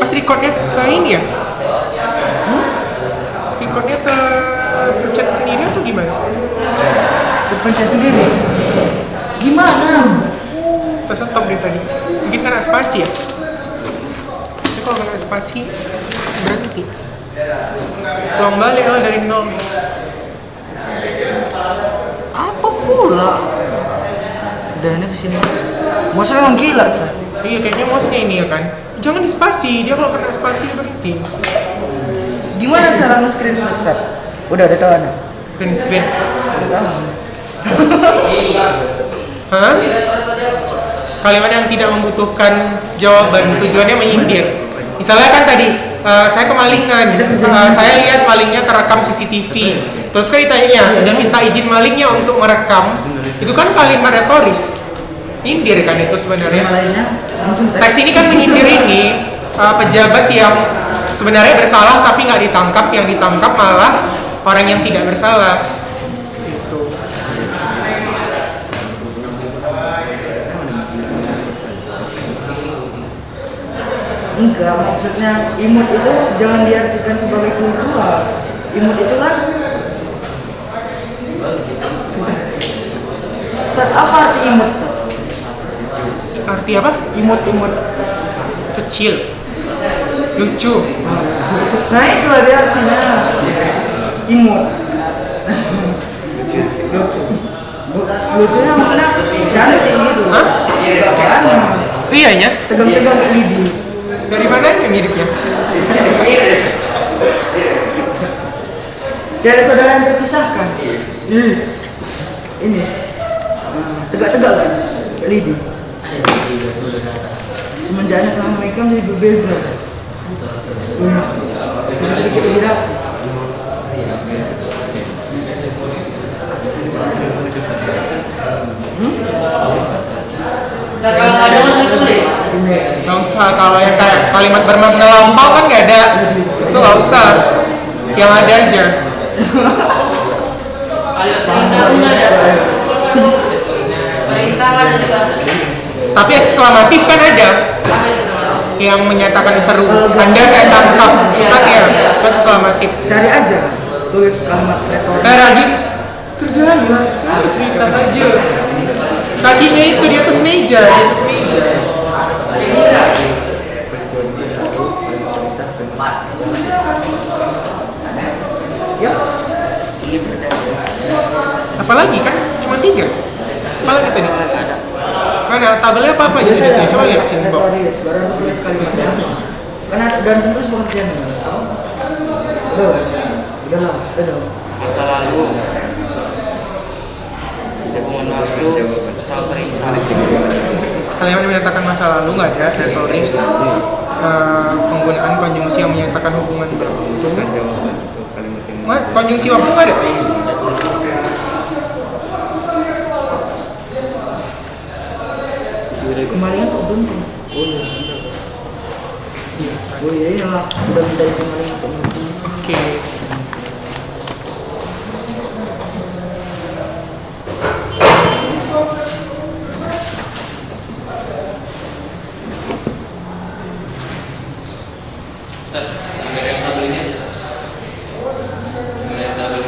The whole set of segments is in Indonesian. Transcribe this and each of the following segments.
Pas recordnya ke ini ya? Recordnya terpencet sendiri atau gimana? Terpencet sendiri. Gimana? Tersetop dia tadi. Mungkin karena spasi ya? Tapi kalau kena spasi berhenti. Pulang balik lah dari nol. Apa pula? Udah ini kesini. Masa emang gila sih? Iya kayaknya mosnya ini ya kan. Jangan di spasi, dia kalau kena spasi berhenti. Gimana cara nge-screenshot? Sat? Udah tahu anak. Print screen. Udah tahu. Hah? Kalimat yang tidak membutuhkan jawaban, tujuannya menyindir. Misalnya kan tadi saya kemalingan, saya lihat malingnya terekam CCTV. Terus kan ditanya, sudah minta izin malingnya untuk merekam. Itu kan kalimat retoris. Nyindir kan itu sebenarnya. Teks ini kan menyindir ini pejabat yang sebenarnya bersalah tapi nggak ditangkap, yang ditangkap malah orang yang tidak bersalah. Gitu. Enggak, maksudnya imut itu jangan diartikan sebagai kultural. Imut itu kan Sat, apa arti imut, Sat? Arti apa? Imut. Kecil, lucu. Nah itu ada artinya imut. Lucunya maksudnya cantik gitu. Hah? Kan Iya ya. tegang-tegang lidi. Dari mananya miripnya? Kayak saudara yang terpisahkan. Ini tegak-tegak kan lidi. Semenjak sama mereka menjadi berbeza. Jadi sedikit lebih rapi. Kalau ada orang tulis. Gak usah, kalau yang kayak kalimat bermakna lampau kan gak ada. Itu gak usah. Yang ada aja. Kalau perintah pun ada. Perintah ada juga. Tapi eksklamatif kan ada. Yang menyatakan seru. Anda saya tangkap. Kan ya, eksklamatif. Cari aja tulis kalimat retorik. Lagi kerjain, saya cerita saja. Kakinya itu di atas meja, Ya. Apalagi kan cuma 3. Apalagi tadi? Mana tabelnya apa aja di sini? Coba lihat sini, Bob. Baru tulis kalimatnya. Karena dan terus pengertian. Udah. Masa lalu. Hubungan waktu sama perintah. Kalimat yang menyatakan masa lalu nggak ada, retoris. Penggunaan konjungsi yang menyatakan hubungan berlangsung. Konjungsi waktu nggak ada? Kemarin kok buntung. Oh iya, udah minta kemarin untuk Oke.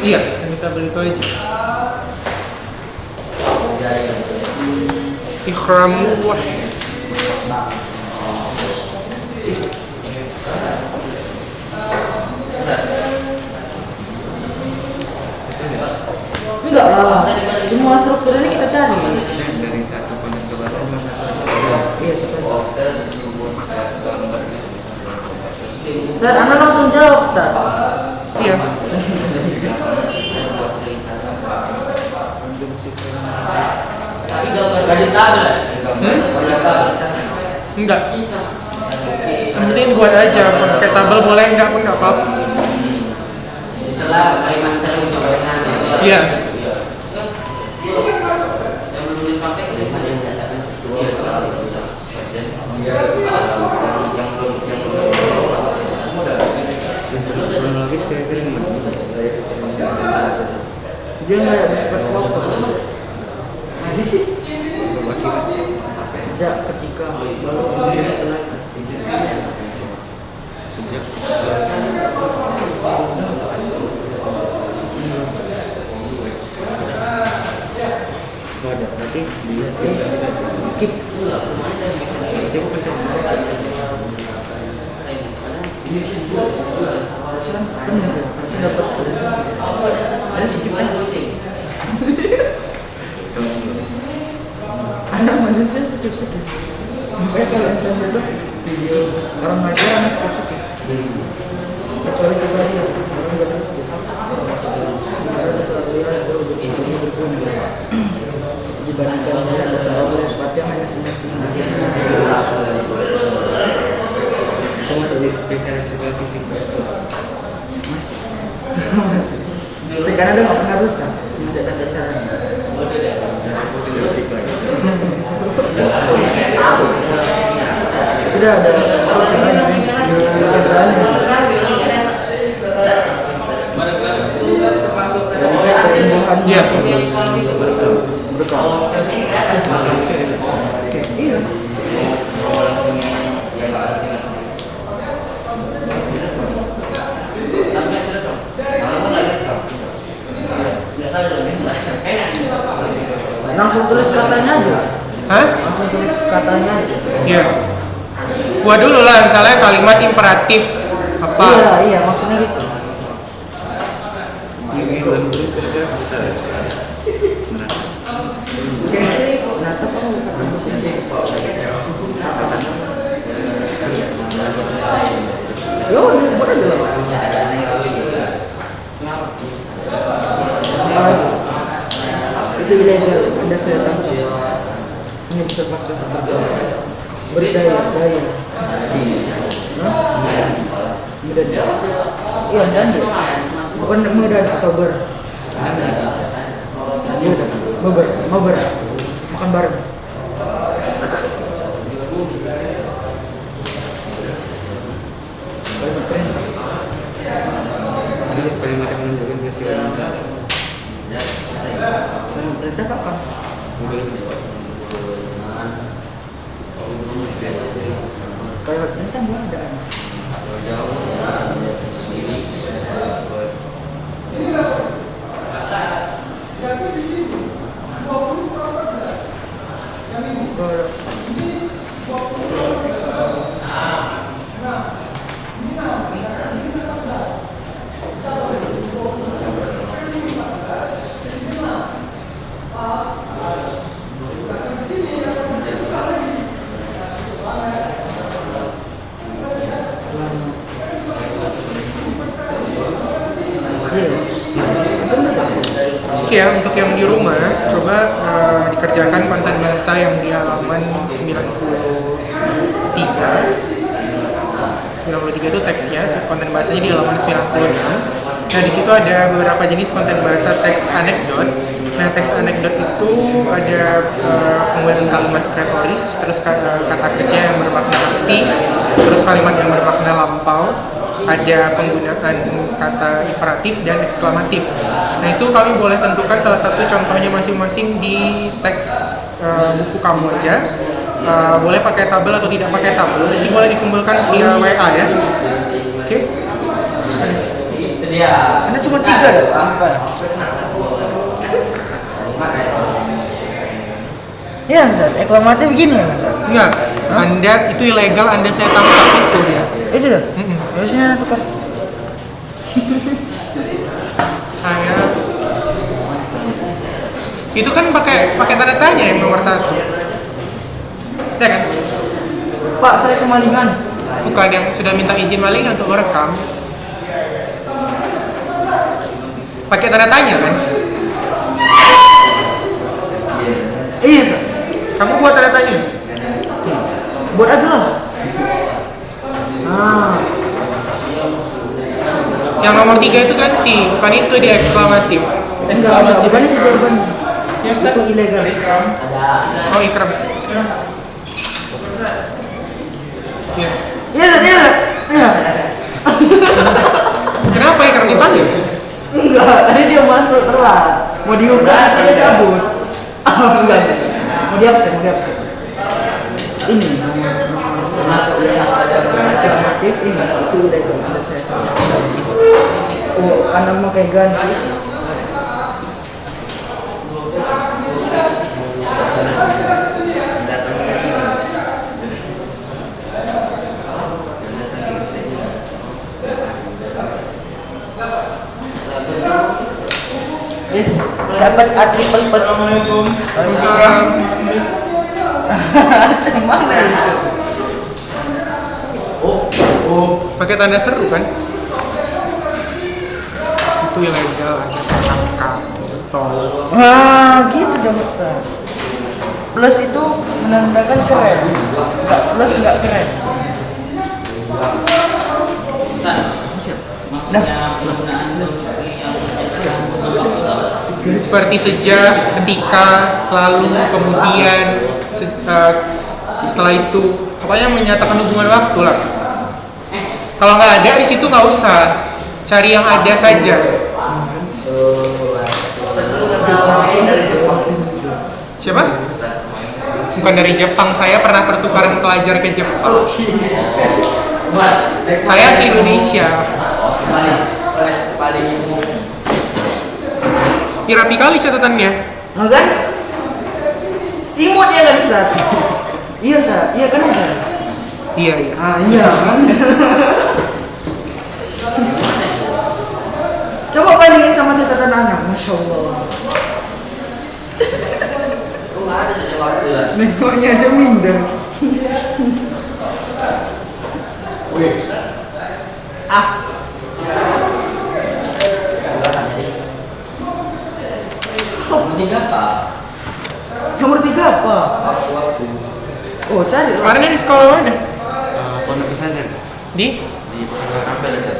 Iya, yang tabel itu aja. Ikramullah. enggak lah. Semua struktur ini kita cari. Dari satu konten ke baru Iya, seperti. Ustaz, Anda langsung jawab, Ustaz. Iya. Wajib tabel. Wajib tabel. Enggak. Yang penting buat aja, pakai tabel boleh enggak pun enggak apa-apa. Misalnya kalimat seru coba dengan. Iya. Yang belum dipakai kalimat yang menyatakan peristiwa selalu. kronologis kira-kira gimana? Saya bisa Dia nggak bersifat kelompok. sebab akibat Sejak ketika baru kemudian setelah Orang ngajar hanya skip. Kecuali kita lihat orang nggak tersebut. Karena kita lihat itu berguna. Dibandingkan dengan beberapa sepatu yang hanya sinar-sinar. Kamu tadi spesialis fisik. Masih. Karena udah nggak pernah rusak. Semenjak ada caranya. Tidak ada caranya. Iya. Iya. Langsung tulis katanya aja. Hah? Langsung tulis katanya aja. Iya. Buat dulu lah, misalnya kalimat imperatif apa? Iya, maksudnya gitu. Nata apa? Yo, disebut aja lah. Itu ilegal, Anda saya tangkap. Ini bisa pasal berdaya. Medan. Iya, dan bukan Medan atau ber. Mabar. Makan bareng. Keren. Kalimat yang menunjukkan kesiapan masalah. Perintah kapan? Kayak ini kan gua ada. Oke ya, untuk yang di rumah, coba dikerjakan konten bahasa yang di halaman 93 itu teksnya, konten bahasanya di halaman 96. Nah, di situ ada beberapa jenis konten bahasa teks anekdot. Nah, teks anekdot itu ada penggunaan kalimat retoris, terus kata kerja yang bermakna aksi, terus kalimat yang bermakna lampau, ada penggunaan kata imperatif dan eksklamatif. Nah, itu kami boleh tentukan salah satu contohnya masing-masing di teks buku kamu aja. Boleh pakai tabel atau tidak pakai tabel. Nanti boleh dikumpulkan via WA ya. Oke. Karena cuma 3 deh, apa? Iya, Ustaz. Reklamatif gini ya, Ustaz? Enggak. Anda itu ilegal, Anda saya tangkap itu dia. Itu dah. Biasanya tukar. Saya itu kan pakai tanda tanya yang nomor 1. Ya kan? Pak, saya kemalingan. Bukan yang sudah minta izin maling untuk merekam. Pakai tanda tanya kan? Iya, Ustaz. Kamu buat tanda tanya. Buat aja lah. Nah, Yang nomor 3 itu ganti, bukan itu di eksklamatif. Eksklamatif. bukan itu jawaban. Ya, Ustaz. Itu ilegal. Oh, ikram. Ya. Iya, Ustaz. Iya. Kenapa ikram dipanggil? Enggak, tadi dia masuk telat. Mau diungkap, dia cabut. Enggak. Mau diabsen. Ini masuk yang alternatif ini itu ilegal. Anda saya tahu. Oh, Anda mau kayak ganti. Yes, dapat A triple plus. Waalaikumsalam. Macam mana itu? Pakai tanda seru kan? Itu ilegal, ada saya tangkap. Tol. Wah, gitu dong Ustaz. Plus itu menandakan keren. Enggak plus enggak keren. Seperti sejak, ketika, lalu, kemudian, setelah itu, pokoknya menyatakan hubungan waktu lah. Kalau nggak ada di situ nggak usah, cari yang ada saja. Dari Jepang. Siapa? Bukan dari Jepang, saya pernah pertukaran pelajar ke Jepang. Saya asli Indonesia. Ih, rapi kali catatannya. Nah kan? Timur dia kan Ustaz? Iya Ustaz, iya kan Ustaz? Iya. Ah iya kan? Coba bandingin sama catatan anak, Masya Allah. Kok nggak ada sejak waktu ya? Nengoknya aja minder. Wih. Ah, Nomor 3 apa? nomor 3 apa? Waktu. Oh cari lah. Kemarin di sekolah mana? Pondok pesantren Di? di pesantren Apa ya?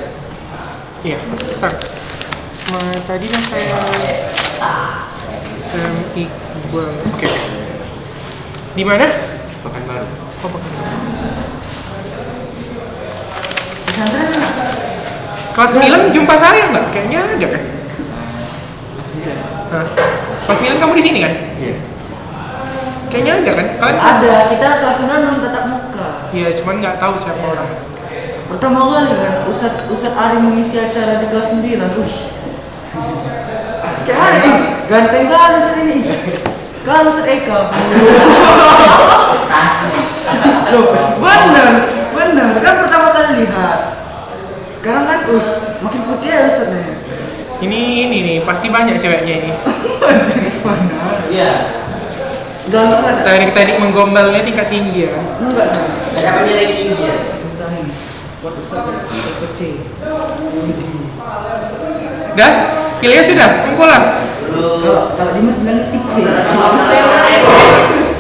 Iya, bentar. Tadi kan saya Iqbal. Oke. Di mana? Pekanbaru. Oh, bukan. Pesantren mana? Kelas 9 jumpa saya nggak? Kayaknya ada kan? Masih ada. Hah. Kelas 9 kamu di sini kan? Iya. Kayaknya ada kan? Kalian Ada, kita kelas 9 non tatap muka. Iya, cuman nggak tahu siapa orang. Pertama kali kan, Ustadz Ari mengisi acara di kelas 9. Kayak mana nih? Ganteng kali Ustadz ini. Kalau Ustadz Eka. Loh, bener. Kan pertama kali lihat. Sekarang kan, makin putih ya Ustadz. Ini nih, pasti banyak ceweknya ini. Iya. Ganteng nggak Ustadz? Teknik-teknik menggombalnya tingkat tinggi ya. Enggak. Siapa yang tinggi ya? Bentar nih. Buat Ustadz kecil. Dah, pilihnya sudah, kumpul lah. Kalau Dimas bilangnya kecil.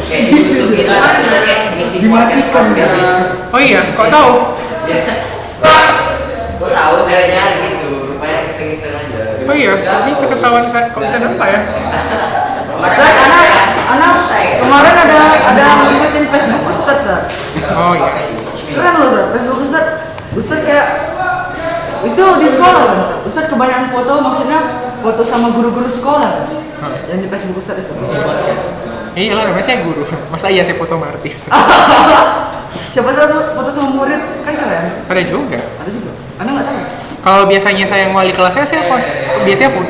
Kayak di YouTube kita kan kayak ngisi Dimatikan ya. Oh iya, kok tahu? Gue tahu ceweknya gitu, rupanya iseng-iseng aja. Oh iya, ini seketahuan saya, kok bisa nampak ya? Ustadz, anak kemarin ada ngikutin Facebook Ustadz tak? Oh iya. Keren loh Ustadz, Facebook Ustadz kayak itu di sekolah kan Ustadz? Ustadz kebanyakan foto, maksudnya foto sama guru-guru sekolah yang di Facebook Ustadz itu. Iya lah, namanya saya guru. Masa iya saya foto sama artis? Siapa tahu foto sama murid kan keren. Ada juga. Ada juga. Anda nggak tahu? Kalau biasanya saya yang wali kelasnya, saya post. Biasanya foto.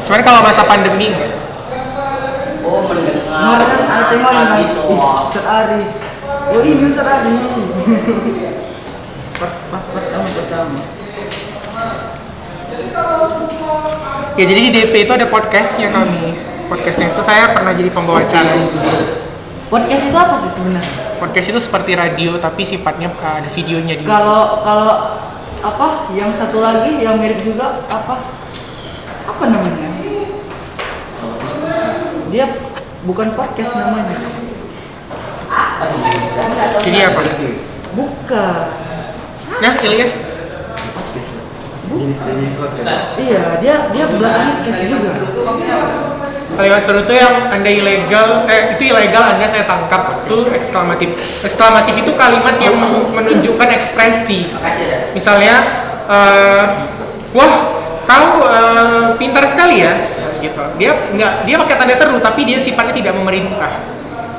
Cuman kalau masa pandemi enggak. Oh, mendengar. Kemarin kan ada tengok yang gitu. Ustadz Ari. Oh ini Ustadz Ari. Pas pertama. Ya jadi di DP itu ada podcastnya kami. Podcastnya itu saya pernah jadi pembawa acara. Podcast itu apa sih sebenarnya? Podcast itu seperti radio tapi sifatnya ada videonya di. Kalau apa yang satu lagi yang mirip juga apa namanya? Dia bukan podcast namanya. Jadi apa? Bukan. Nah, Ilyas. Iya, dia belakangnya podcast juga. Kalimat seru itu yang Anda ilegal, itu ilegal Anda saya tangkap, itu eksklamatif. Eksklamatif itu kalimat yang menunjukkan ekspresi. Misalnya, wah, kau pintar sekali ya, gitu. Dia pakai tanda seru, tapi dia sifatnya tidak memerintah.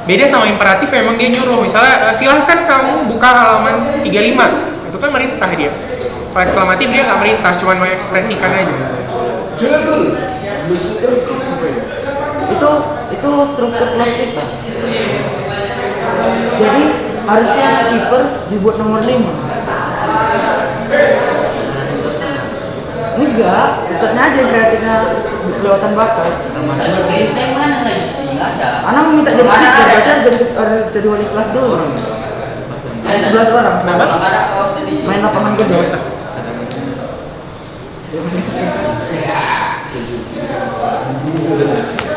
Beda sama imperatif, memang dia nyuruh. Misalnya, silahkan kamu buka halaman 35, itu kan merintah dia. Kalau eksklamatif dia nggak merintah, cuma mengekspresikan aja. Itu struktur kelas kita. Jadi harusnya anak kiper dibuat nomor 5. Enggak, Ustadznya aja yang kreatifnya kelewatan batas. Tanya perintah yang mana lagi sih? Nggak ada. Anak meminta jadi kiper, jadi wali kelas dulu. 11 orang. Kenapa? Ada kaos di sini. Main lapangan gede. Nggak usah.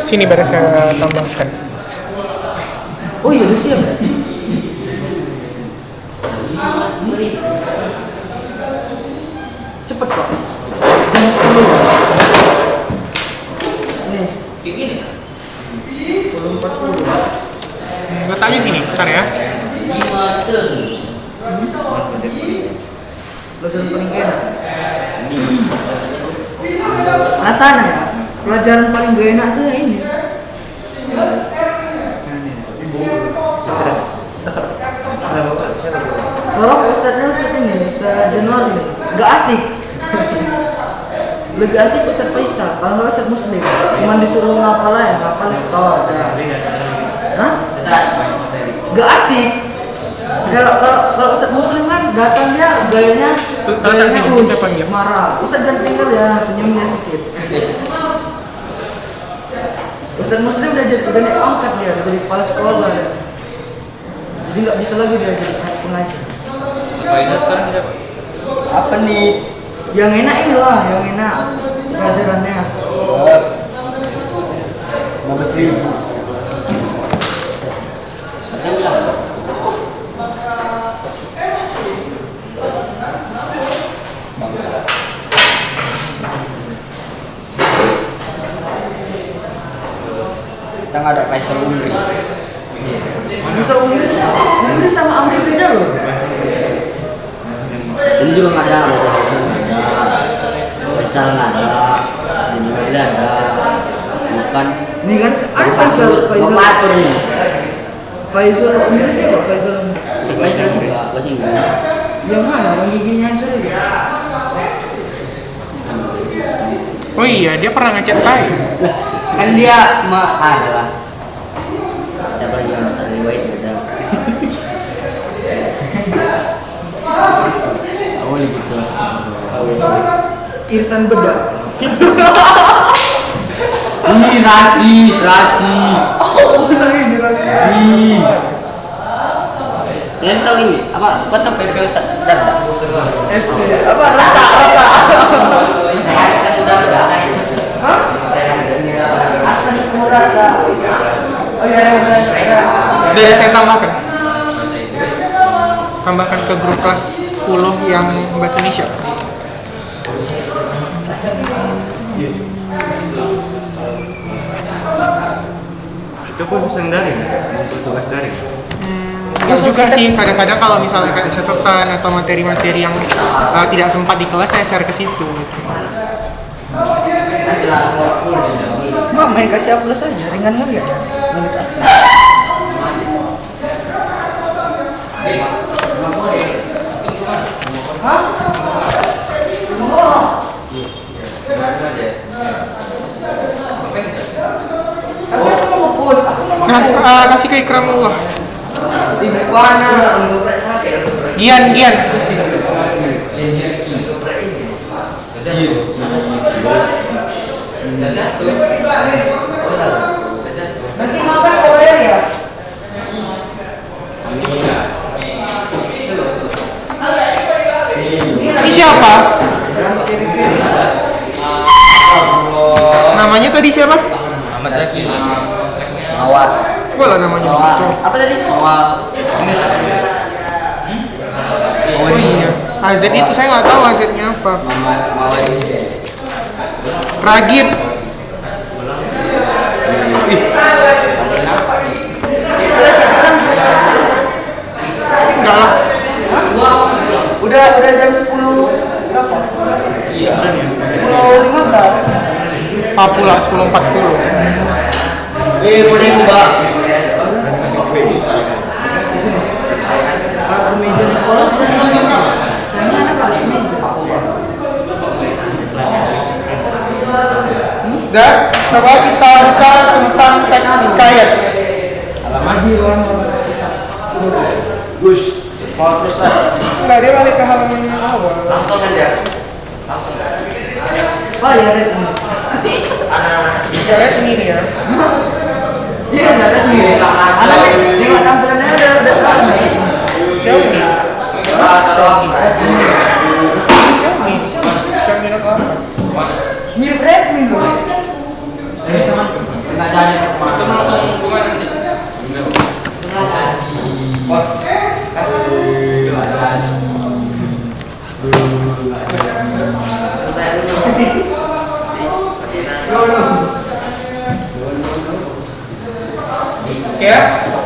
Sini baru saya tambahkan. Oh iya, udah siap ya? Cepet kok. Jam 10. Nih, Kayak gini. 10.40. Letaknya sini, bentar ya. Pelajaran paling enak. Penasaran ya? Pelajaran paling gak enak tuh ini. Soalnya ustadznya ustadz ini, Ustadz Januari nih, gak asik. Lebih asik Ustadz Faisal, kalau nggak Ustadz Muslim, cuman disuruh ngapal ya, ngapal store. Hah? Gak asik. Kalau Ustadz Muslim kan datang dia gayanya Datang sini, saya panggil. marah. Ustadz jangan tinggal ya, senyumnya sedikit. Ustadz Muslim udah naik pangkat dia, udah jadi kepala sekolah ya. Jadi nggak bisa lagi dia jadi pengajar. Faisal sekarang tidak Pak? Apa nih? Yang enak inilah, yang enak pelajarannya. 15.000. Dia bilang Yang ada Faisal Umri. Faisal Umri siapa? Umri sama Amri beda loh. ini juga nggak ada. Faisal nggak ada. Ini juga tidak ada. Bukan. Ini kan ada Faisal Bapak ini. Faisal Umri siapa? Faisal Umri. Faisal enggak, bahasa Inggris. Yang mana? Yang giginya hancur ya? Oh iya, dia pernah ngechat saya. Lah, kan dia adalah siapa lagi yang tak riwayat beda. Oh lebih kelas. Irsan Bedak. Ini rasis. Oh, benar ini rasanya. Kalian tahu ini apa? Kau tahu PP Ustaz Darda? SC apa? Rata. Hah? Aksen Murata. Oh iya, Dari saya tambahkan. Tambahkan ke grup kelas 10 yang bahasa Indonesia. Itu pun bisa daring, tugas daring. Enggak juga sih, kadang-kadang kalau misalnya kayak catatan atau materi-materi yang tidak sempat di kelas saya share ke situ. Mak main kasih upload aja, ringan kan ya? Nulis upload. Hah? Aku mau post, aku mau Nah, kasih ke Ikramullah. Ibu mana? Gian. Nanti makan kau bayar ya? Ini siapa? Namanya tadi siapa? Ahmad Zaki. Mawar. Gua lah namanya di situ. Apa tadi? Mawar. Oh iya. AZ itu saya nggak tahu AZ-nya apa. Mawar. Ragib. Enggak lah. Udah jam 10 berapa? Iya. 10.15. Papula 10.40. Mau nembak. Meja di polos sayangnya anak ada meja. Dan coba kita buka tentang teks hikayat. Gus. Mau terus lah. Enggak, dia balik ke halaman yang awal. Langsung aja. Langsung. Oh ya, Red. Nanti anak Hikayat ini nih ya. Iya, ada nih. Ada nih. Nengok tampilannya udah tahu nih. Siapa? Xiaomi Note 8. Mirip Redmi loh. Sama Nggak jadi. Itu langsung hubungan nanti. Oke ya.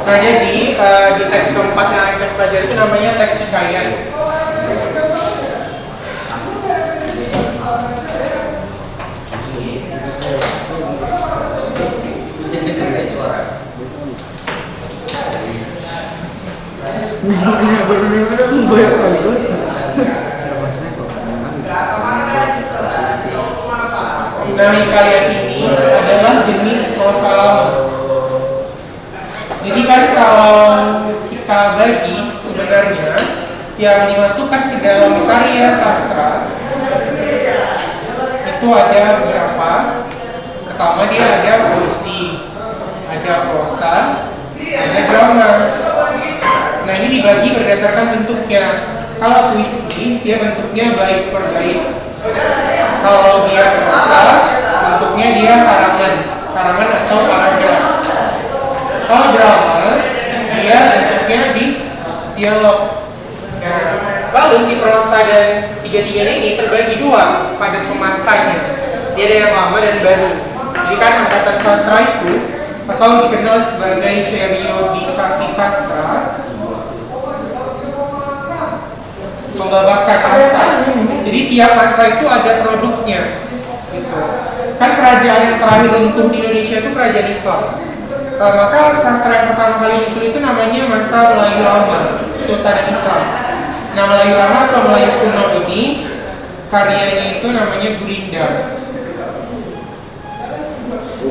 Nah jadi di teks keempat yang kita pelajari itu namanya teks hikayat. Nah hikayat ini adalah jenis prosa lama. Jadi kan kalau kita bagi sebenarnya yang dimasukkan ke dalam karya sastra itu ada beberapa. Pertama dia ada puisi, ada prosa, ada drama. Nah ini dibagi berdasarkan bentuknya. Kalau puisi dia bentuknya bait per bait. Kalau dia prosa bentuknya dia karangan atau paragraf. Kalau drama dia bentuknya di dialog. Nah, lalu si prosa dan tiga-tiganya ini terbagi dua pada pemasanya. Dia ada yang lama dan baru. Jadi kan angkatan sastra itu atau dikenal sebagai periodisasi sastra membabakan masa. Jadi tiap masa itu ada produknya. Gitu. Kan kerajaan yang terakhir runtuh di Indonesia itu kerajaan Islam. Maka sastra yang pertama kali muncul itu namanya masa Melayu Lama, Sultanat Islam. Nah Melayu Lama atau Melayu kuno ini karyanya itu namanya Gurindam.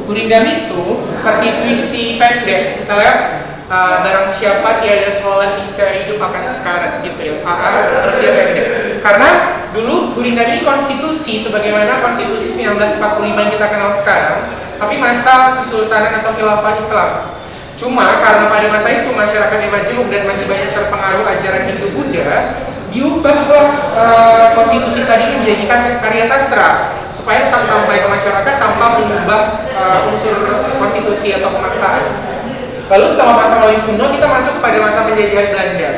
Gurindam itu seperti puisi pendek, misalnya barang siapa tiada sholat niscaya hidup akan sekarat gitu ya. Terus dia pendek. Karena dulu Gurindam ini konstitusi sebagaimana konstitusi 1945 yang kita kenal sekarang, tapi masa kesultanan atau khilafah Islam. Cuma karena pada masa itu masyarakatnya majemuk dan masih banyak terpengaruh ajaran Hindu-Buddha, diubahlah konstitusi tadi menjadikan karya sastra supaya tetap sampai ke masyarakat tanpa mengubah unsur konstitusi atau pemaksaan. Lalu setelah masa Melayu kuno kita masuk pada masa penjajahan Belanda.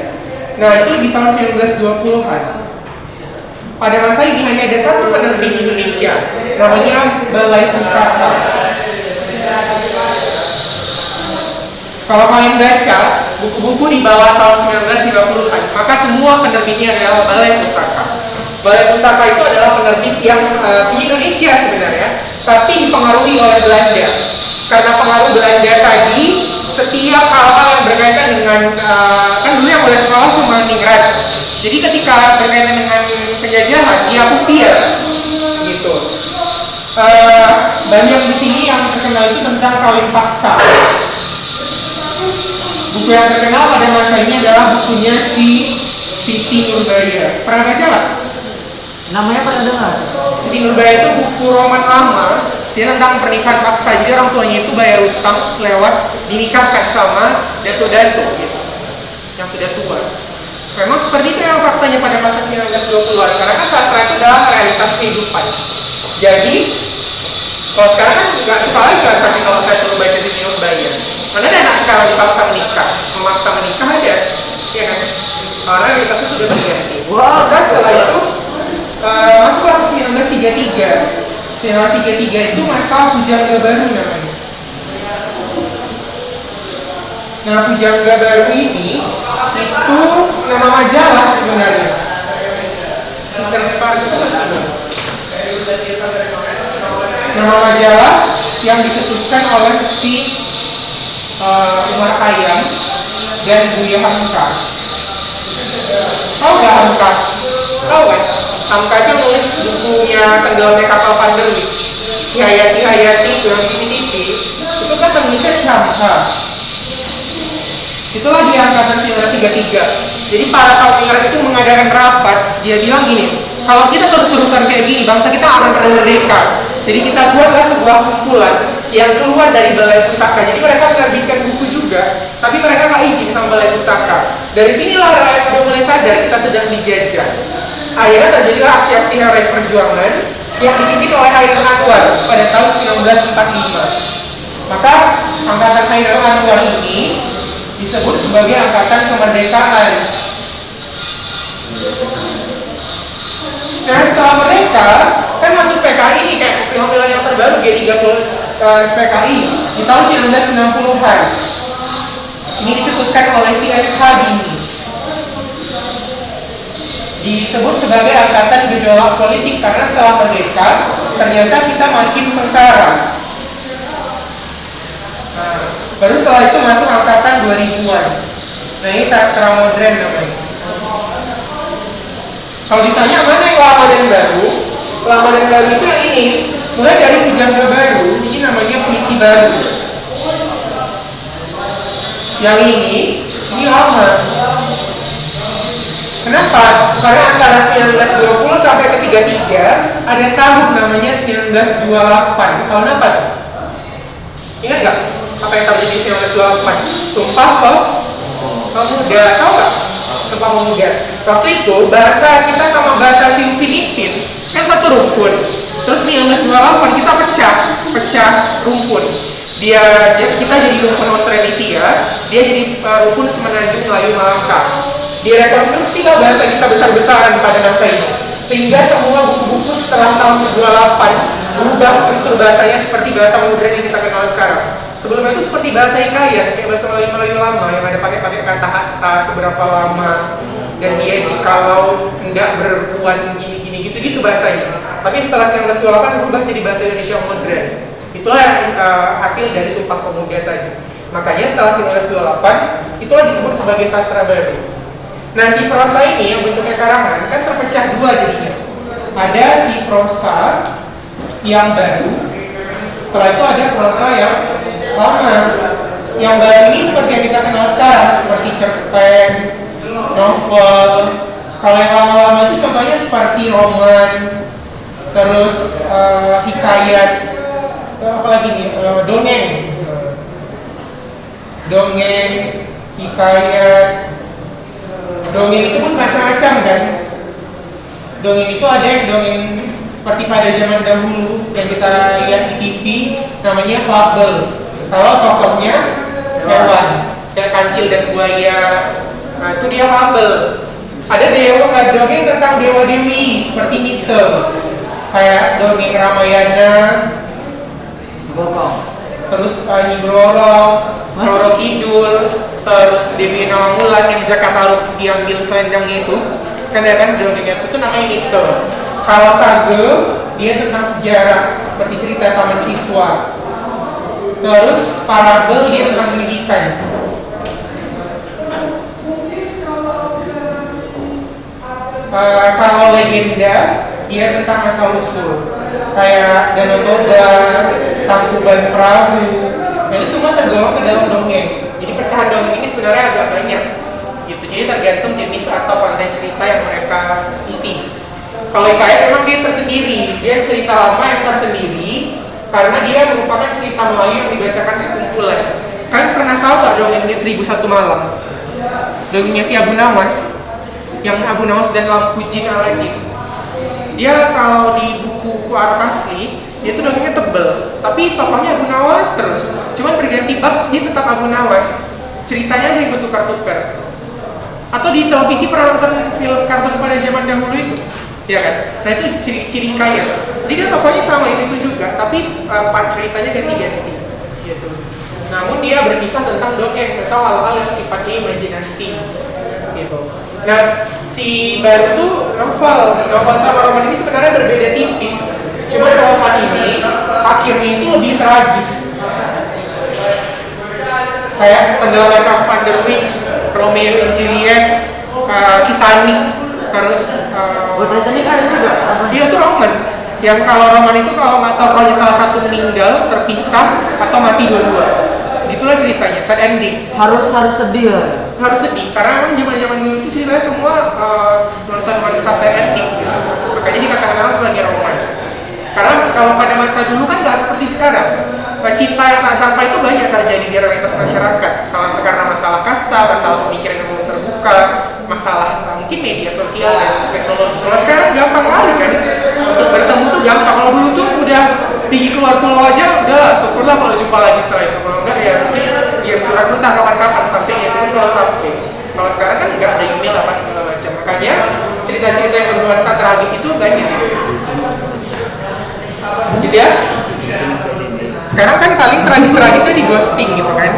Nah itu di tahun 1920-an. Pada masa ini hanya ada satu penerbit Indonesia, namanya Balai Pustaka. Kalau kalian baca buku-buku di bawah tahun 1950-an, maka semua penerbitnya adalah Balai Pustaka. Balai Pustaka itu adalah penerbit yang di Indonesia sebenarnya, tapi dipengaruhi oleh Belanda. Karena pengaruh Belanda tadi, setiap hal-hal yang berkaitan dengan kan dulu yang boleh sekolah cuma ningrat. Jadi ketika berkaitan dengan penjajahan, dihapus dia, gitu. Banyak di sini yang terkenal itu tentang kawin paksa. Buku yang terkenal pada masa ini adalah bukunya si Siti Nurbaya. Pernah baca nggak? namanya pernah dengar. Siti Nurbaya itu buku roman lama. Dia tentang pernikahan paksa. Jadi orang tuanya itu bayar utang lewat dinikahkan sama dato-dato gitu, yang sudah tua. Memang seperti itu yang faktanya pada masa 1920-an. Karena kan sastra itu adalah realitas kehidupan. Jadi kalau sekarang kan nggak suka lagi kan pasti kalau saya suruh baca Siti Nurbaya. Mana ada anak sekarang dipaksa menikah, memaksa menikah aja, ya kan? Karena realitasnya sudah berganti. Maka setelah itu masuklah ke 1933. 1933 itu masa Pujangga Baru namanya. Nah Pujangga Baru ini itu nama majalah sebenarnya. Transparan itu nama majalah yang dicetuskan oleh si Umar Khayyam dan Buya Hamka. Tahu nggak Hamka? Tahu kan? Hamka itu nulis bukunya Tenggelamnya Kapal Van der Wijk, si Hayati yang CCTV itu kan penulisnya si Hamka. Itulah di angkatan 1933. Jadi para kaum penggerak itu mengadakan rapat. Dia bilang gini, kalau kita terus-terusan kayak gini, bangsa kita akan pernah merdeka. Jadi kita buatlah sebuah kumpulan yang keluar dari balai pustaka. Jadi mereka menerbitkan buku juga, tapi mereka nggak izin sama balai pustaka. Dari sinilah rakyat udah mulai sadar kita sedang dijajah. Akhirnya terjadilah aksi-aksi harian perjuangan yang dipimpin oleh Hairil Anwar pada tahun 1945. Maka angkatan Hairil Anwar ini disebut sebagai angkatan kemerdekaan. Nah, setelah merdeka kan masuk PKI nih, kayak film-film yang terbaru G30 PKI di tahun 1960-an. Ini dicetuskan oleh si Erick Habibie. Disebut sebagai angkatan gejolak politik karena setelah merdeka ternyata kita makin sengsara. Nah, baru setelah itu masuk angkatan 2000-an. Nah, ini sastra modern namanya. Kalau ditanya mana yang lama dan baru, lama dan baru itu yang ini. Mulai dari pujangga baru, ini namanya puisi baru. Yang ini lama. Kenapa? Karena antara 1920 sampai ke 33 ada tahun namanya 1928. Tahun apa tuh? Ingat gak? Apa yang terjadi di 1928? Sumpah Pemuda, tahu gak? Sumpah Pemuda. Waktu itu bahasa kita sama bahasa si Filipin kan satu rumpun. Terus 1928 kita pecah rumpun. Kita jadi rumpun Australisia, dia jadi rumpun Semenanjung Melayu Malaka. Direkonstruksi lah bahasa kita besar-besaran pada masa ini, sehingga semua buku-buku setelah tahun 28 berubah struktur bahasanya seperti bahasa modern yang kita kenal sekarang. Sebelumnya itu seperti bahasa hikayat, kayak bahasa Melayu lama yang ada pakai kata hatta seberapa lama, dan dia jikalau hendak berpuan gini gitu bahasanya. Tapi setelah 1928 berubah jadi bahasa Indonesia modern. Itulah hasil dari Sumpah Pemuda tadi. Makanya setelah 1928 itulah disebut sebagai sastra baru. Nah, si prosa ini yang bentuknya karangan kan terpecah dua jadinya. Ada si prosa yang baru, setelah itu ada prosa yang lama. Yang baru ini seperti yang kita kenal sekarang, seperti cerpen, novel. Kalau yang lama-lama itu contohnya seperti roman, terus hikayat, apalagi nih, dongeng, hikayat. Dongeng itu pun macam-macam kan. Dongeng itu ada yang dongeng seperti pada zaman dahulu yang kita lihat di TV, namanya fabel. Kalau tokohnya hewan, kayak kancil dan buaya, nah itu dia fabel. Ada dongeng tentang dewa-dewi seperti mite, kayak dongeng Ramayana, terus Nyi Blorok, Roro Kidul, terus Dewi Nawangulan yang Jakarta diambil selendangnya itu, kan ya kan dongengnya itu namanya mite. Kalau sage dia tentang sejarah seperti cerita taman siswa. Terus parabel dia tentang pendidikan. Kalau legenda dia tentang asal usul, kayak Danau Toba, Tangkuban Perahu. Nah, itu semua tergolong ke dalam dongeng. Jadi pecahan dongeng ini sebenarnya agak banyak gitu. Jadi tergantung jenis atau konten cerita yang mereka isi. Kalau hikayat memang dia tersendiri, dia cerita lama yang tersendiri karena dia merupakan cerita Melayu yang dibacakan sekumpulan. Kan pernah tahu gak dongengnya 1001 Malam? Dongengnya si Abu Nawas, yang Abu Nawas dan Lampu Jin Aladin. Dia kalau di buku Arab asli, dia tuh dongengnya tebel, tapi tokohnya Abu Nawas terus. Cuman berganti bab, dia tetap Abu Nawas. Ceritanya aja yang bertukar-tukar. Atau di televisi pernah nonton film kartun pada zaman dahulu itu, ya kan? Nah itu ciri-ciri hikayat. Jadi dia tokohnya sama itu juga, tapi part ceritanya ganti-ganti, gitu. Namun dia berkisah tentang dongeng atau hal-hal yang sifatnya imajinasi, gitu. Nah, si baru tuh novel sama roman ini sebenarnya berbeda tipis. Cuma roman ini akhirnya itu lebih tragis. Kayak Tenggelamnya Kapal Van der Wijk, Romeo and Juliet, Titanic, terus Titanic ada juga. dia tuh roman. Yang kalau roman itu kalau nggak tahu kalau salah satu meninggal, terpisah, atau mati dua-dua. Gitulah ceritanya, sad ending. Harus sedih lah. Harus sedih karena memang zaman dulu itu ceritanya semua nuansa sad ending gitu. Makanya dikatakan orang sebagai roman. Karena kalau pada masa masa dulu kan nggak seperti sekarang. Cinta yang tak sampai itu banyak terjadi di realitas masyarakat. Kalau karena masalah kasta, masalah pemikiran yang belum terbuka, masalah mungkin media sosial dan teknologi. Kalau sekarang gampang kali kan, untuk bertemu tuh gampang. Kalau dulu tuh udah pergi keluar pulau aja, udah syukurlah kalau jumpa lagi setelah itu. Kalau enggak ya mungkin diam surat mentah kapan-kapan sampai ya itu kalau sampai. Kalau sekarang kan nggak ada email apa segala macam. Makanya cerita-cerita yang bernuansa tragis itu banyak. Gitu ya. Sekarang kan paling tragis-tragisnya di ghosting gitu kan.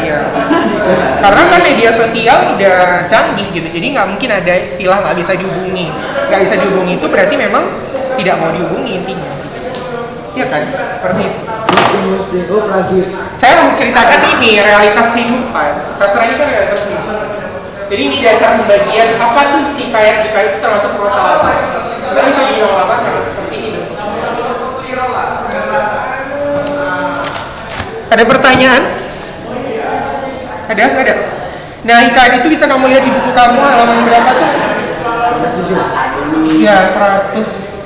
Iya. Karena kan media sosial udah canggih gitu, jadi nggak mungkin ada istilah nggak bisa dihubungi. Nggak bisa dihubungi itu berarti memang tidak mau dihubungi intinya. Iya kan? Seperti itu. Saya mau menceritakan ini realitas kehidupan. Sastra ini kan realitas kehidupan. Jadi ini dasar pembagian apa tuh si kayak di kayak itu termasuk prosa lama. Nggak bisa dibilang lama karena seperti ini. Ada pertanyaan? Ada? Ada? Nah, hikayat itu bisa kamu lihat di buku kamu halaman berapa tuh? Ya, 108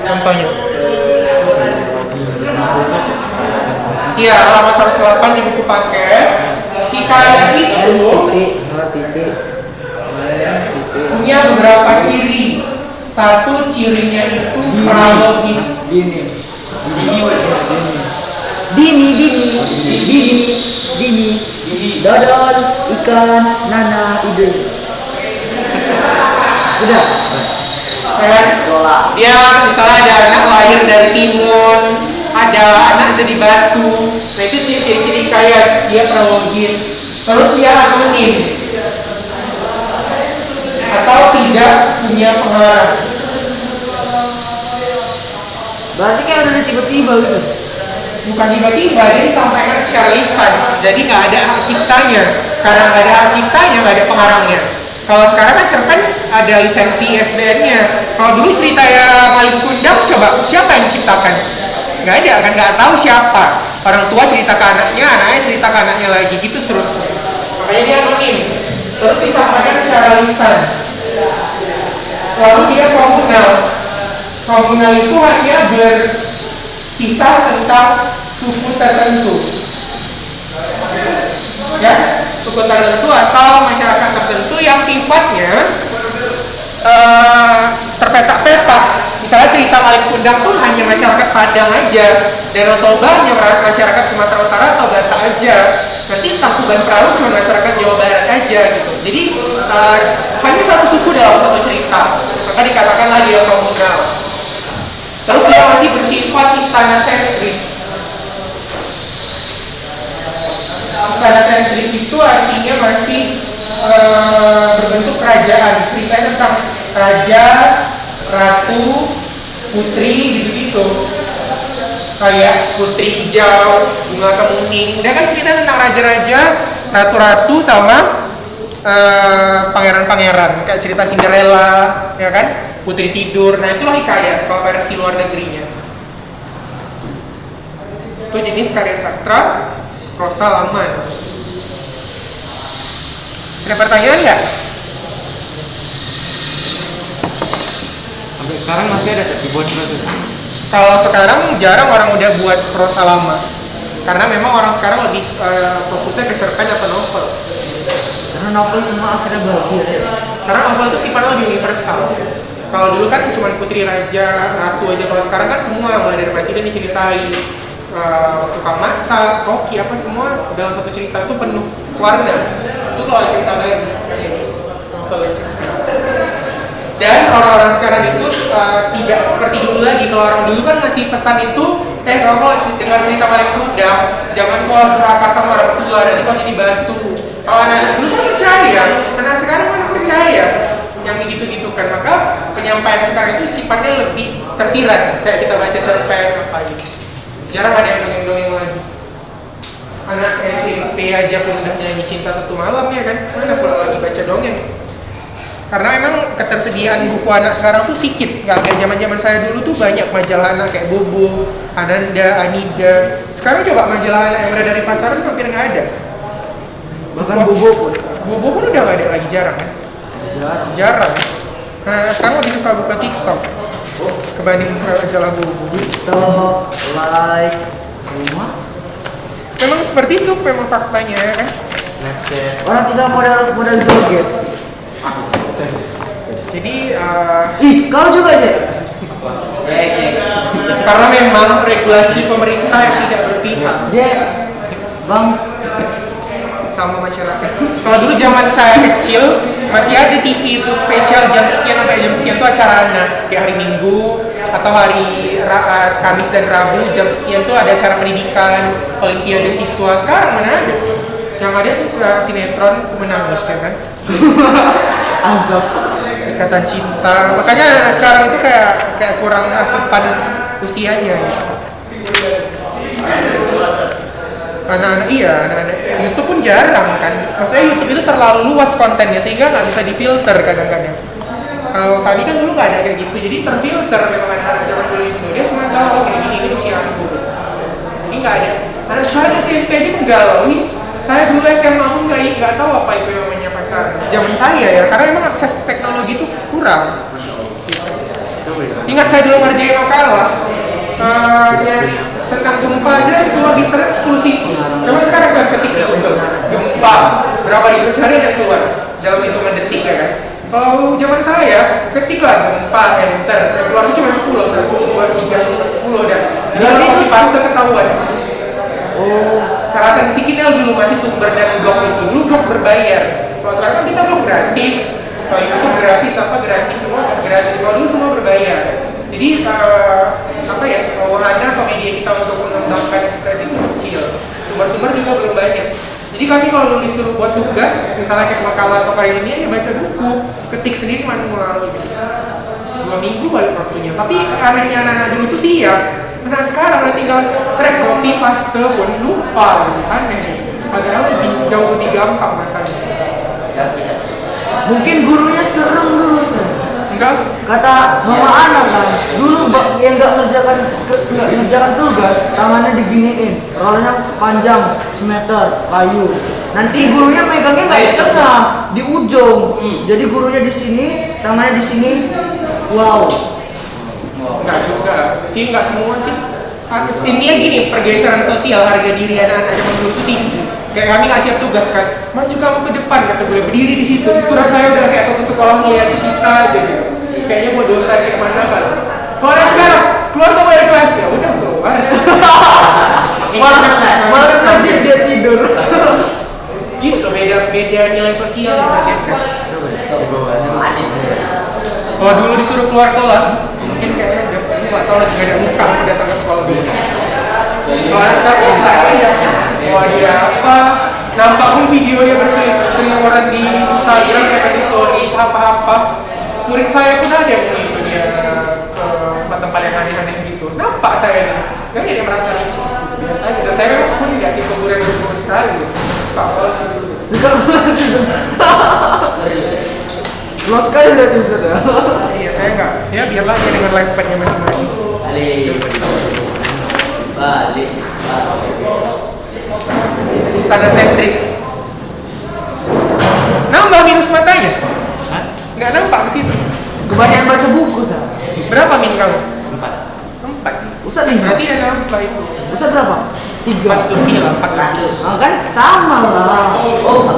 contohnya. Iya, halaman 108 di buku paket. Hikayat itu punya beberapa ciri. Satu cirinya itu kronologis. Dini, dodol, ikan, nana, ide. Udah. Kan? Dia misalnya ada anak lahir dari timun, ada anak jadi batu. Nah itu ciri-ciri kayak dia kronologis. Terus dia anonim atau tidak punya pengarang. Berarti kayak udah tiba-tiba gitu. Bukan tiba-tiba, dia disampaikan secara lisan. Jadi nggak ada hak ciptanya. Karena nggak ada hak ciptanya, nggak ada pengarangnya. Kalau sekarang kan cerpen ada lisensi ISBN-nya. Kalau dulu cerita ya Malik Kundang, coba siapa yang menciptakan? Nggak ada, kan nggak tahu siapa. Orang tua cerita ke anaknya cerita ke anaknya lagi, gitu seterusnya. Makanya dia anonim. Terus disampaikan secara lisan. Lalu dia komunal. Komunal itu hanya berkisah tentang suku tertentu. Ya, suku tertentu atau masyarakat tertentu yang sifatnya terpetak-petak. Misalnya cerita Malik Kundang tuh hanya masyarakat Padang aja, Danau Toba hanya masyarakat Sumatera Utara atau Batak aja. Nanti Tangkuban Perahu cuma masyarakat Jawa Barat aja gitu. Jadi hanya satu suku dalam satu cerita, maka dikatakanlah dia komunal. Terus dia masih bersifat istana sentris. Istana sentris itu artinya masih berbentuk kerajaan. Ceritanya tentang raja, ratu, putri gitu-gitu. Kayak putri hijau, bunga kemuning. Udah kan cerita tentang raja-raja, ratu-ratu sama pangeran-pangeran. Kayak cerita Cinderella, ya kan? Putri tidur. Nah itulah hikayat kalau versi luar negerinya. Itu jenis karya sastra prosa lama. Ada pertanyaan nggak? Sampai sekarang masih ada dibuat terus. Kalau sekarang jarang orang udah buat prosa lama, karena memang orang sekarang lebih fokusnya ke cerpen atau novel. Karena novel semua akhirnya berakhir. Karena novel itu sifatnya lebih universal. Kalau dulu kan cuma putri raja, ratu aja. Kalau sekarang kan semua, mulai dari presiden diceritain, tukang masak, koki, apa semua dalam satu cerita itu penuh warna. Itu kalau cerita baru, novel aja. Dan orang-orang sekarang itu tidak seperti dulu lagi. Kalau orang dulu kan masih pesan itu, kalau dengar cerita Malik Kundang, jangan kau durhaka sama orang tua, nanti kau jadi batu. Kalau anak-anak dulu kan percaya, anak sekarang mana percaya yang begitu-gitu kan. Maka penyampaian sekarang itu sifatnya lebih tersirat, kayak kita baca cerpen apa gitu. Jarang ada yang dongeng-dongeng lagi. Anak SMP aja pun udah nyanyi Cinta Satu Malam ya kan, mana pula lagi baca dongeng. Karena memang ketersediaan buku anak sekarang tuh sedikit, nggak kayak zaman-zaman saya dulu tuh banyak majalah anak kayak Bobo, Ananda, Anida. Sekarang coba majalah anak yang ada dari pasaran hampir nggak ada. Bahkan Bobo pun udah nggak ada lagi, jarang kan? Jarang. Nah sekarang lebih suka buka TikTok. kebanding majalah buku. TikTok, like, semua. Memang seperti itu memang faktanya ya kan. Snapchat. Orang tinggal modal joget. Jadi Ih, kau juga sih. karena memang regulasi pemerintah yang tidak berpihak Jack, bang. sama masyarakat. Kalau dulu zaman saya kecil masih ada TV itu spesial jam sekian sampai jam sekian itu acara anak kayak hari Minggu atau hari Kamis dan Rabu jam sekian tuh ada acara pendidikan, olimpiade siswa. Sekarang mana ada? Yang ada sinetron menangis ya kan? Azab. Ikatan cinta. Makanya anak sekarang itu kayak kurang asupan usianya. Ya. Anak-anak YouTube pun jarang kan. Maksudnya YouTube itu terlalu luas kontennya sehingga nggak bisa difilter kadang-kadang. Kalau kami kan dulu nggak ada kayak gitu, jadi terfilter memang anak-anak zaman dulu itu. Dia cuma tahu oh, gini-gini ini usiaku. Ini nggak ada. Anak sekarang SMP aja pun galau. Ini saya dulu SMA pun nggak tahu apa itu namanya pacaran. Zaman saya ya, karena memang akses teknologi itu kurang. Ingat saya dulu ngerjain makalah, nyari tentang gempa aja keluar di internet 10 situs. Coba sekarang kalian ketik gempa, berapa ribu cari yang keluar dalam hitungan detik ya kan? Kalau zaman saya, ketiklah gempa, enter, keluar itu cuma 10, 1, 2, 3, 10 dan jadi kalau copy paste ketahuan. Oh, kerasan Sikinel dulu masih sumber dan blog itu, dulu blog berbayar. Kalau sekarang kan kita blog gratis, kalau YouTube gratis, apa gratis semua gratis. Kalau dulu semua berbayar. Jadi apa ya, wahana atau media kita untuk mengembangkan ekspresi itu kecil. Sumber-sumber juga belum banyak. Jadi kami kalau disuruh buat tugas, misalnya kayak makalah atau karya ilmiah ya baca buku, ketik sendiri manual. 2 minggu balik waktunya. Tapi anehnya anak-anak dulu tuh siap. Anak sekarang udah tinggal sering copy paste pun lupa, aneh. Padahal jauh lebih gampang masanya. Mungkin gurunya serem dulu sih. Enggak, Kata mama anak kan, dulu yang nggak ngerjakan tugas, tangannya diginiin, rolnya panjang, semeter, kayu. Nanti gurunya megangnya nggak di tengah, di ujung. Jadi gurunya di sini, tangannya di sini. Wow. enggak juga. Sih enggak semua sih. Intinya gini, pergeseran sosial harga diri anak-anak zaman dulu itu tinggi. Kayak kami nggak siap tugas kan, maju kamu ke depan kata gue berdiri di situ. Itu rasanya udah kayak suatu sekolah melihat kita aja gitu. Kayaknya mau dosa kayak mana kan. Kalau sekarang keluar kamu dari kelas ya udah keluar. Malah ngajin dia tidur. Gitu beda nilai sosial yang bergeser. Kalau dulu disuruh keluar kelas, mungkin kayaknya udah nggak tahu lagi gak ada muka aku datang ke sekolah dulu. Kalau sekarang nggak ada. Wah dia apa? Nampak pun video dia berseliweran di Instagram kayak di story apa-apa. Murid saya pun ada yang mengikut dia ke tempat-tempat yang aneh-aneh gitu. Nampak saya nih, nggak ada yang merasa risih. Biasa aja. Dan saya memang pun nggak di kuburan bersama sekali. Suka banget sih dulu. Lo sekali udah bisa dah. Iya saya nggak. Ya biarlah dia dengan lifespan-nya masing-masing. Balik. Istana sentris. Nambah minus matanya? Nggak nampak ke situ. Kebanyakan baca buku sah. Berapa min kamu? 4. Ustaz nih. Berarti udah nambah itu. Ustaz berapa? 3. 4 lebih lah, 400. Nah, kan sama lah. Oh, apa?